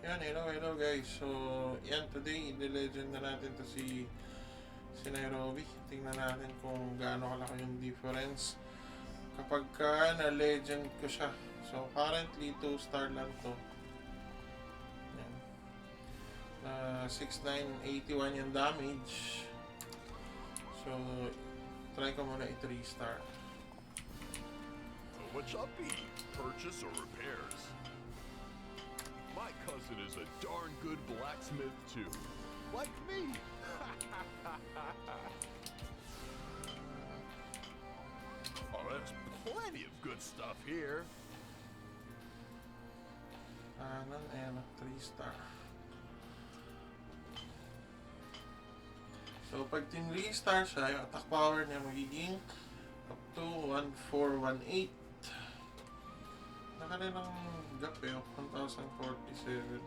Yan, hello guys. So, yan, today, i-legend na natin to si Nairobi. Tingnan natin kung gaano kalaki yung difference kapag ka na-legend ko siya. So, currently, 2-star lang to. Yan. 6,981 yung damage. So, try ko muna i-3-star. What's up, purchase or repairs? My cousin is a darn good blacksmith too, like me. Oh, there's plenty of good stuff here. And 3-star. So, pag tin-3-star siya, yung attack power niya magiging up to 1,418. Nakalilang gap eh, 1,047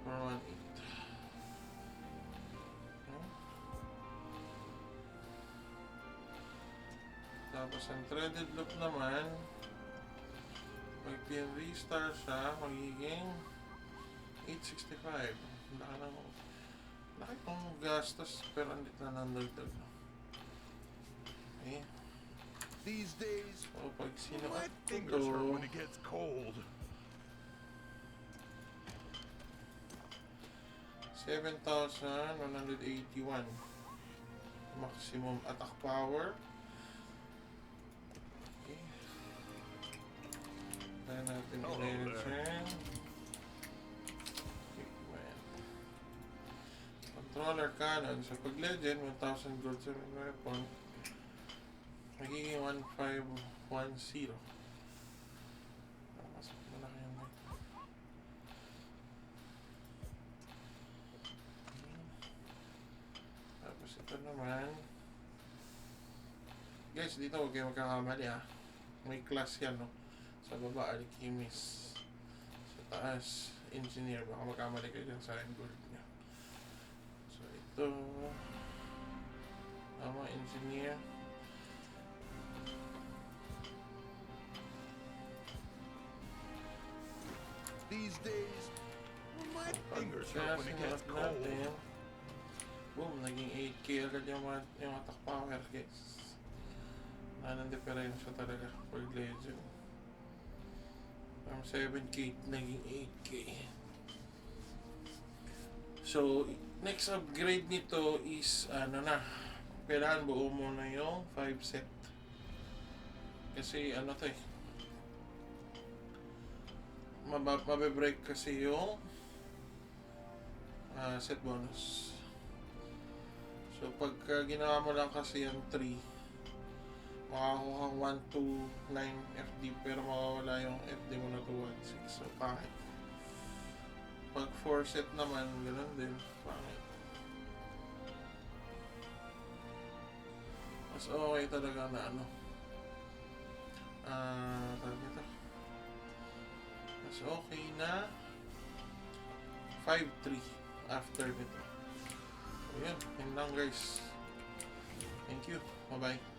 or 1,800. Okay. Tapos ang threaded loop naman, pag pin-restart siya, magiging 865. Laki ng gastos, pero andit na nandagdag. Okay. These days, So, pag my sinuot fingers hurt ito, when it gets cold. 7,181 maximum attack power. Okay. Kaya natin i-legend. Controller cannon. So pag legend, 1,000 gold sa weapon, magiging 1,510. Mas malaki yung weapon. Tapos ito naman, guys, dito huwag kayo magkakamali ah. May class yan, no? Sa baba, alchemist. Sa taas, engineer. Baka magkamali kayo dyan sa gold niya. So ito, tama, engineer. These days, my fingers hurt when it gets cold. Boom, naging 8k agad yung attack power, guys. Anong diferensya talaga pag legend. From 7k naging 8k. So, next upgrade nito is kailangan buo mo na yung 5 set. Kasi to eh, mabe-break kasi yung set bonus. So pagka ginawa mo lang kasi yung 3, makakuha kang 129 FD pero mawawala yung FD mo na to 16. So kahit pag 4 set naman, ganoon din, pangit. Mas okay talaga na tawag ito, mas okay na 5-3 after nito. So yun lang guys. Thank you. Bye bye.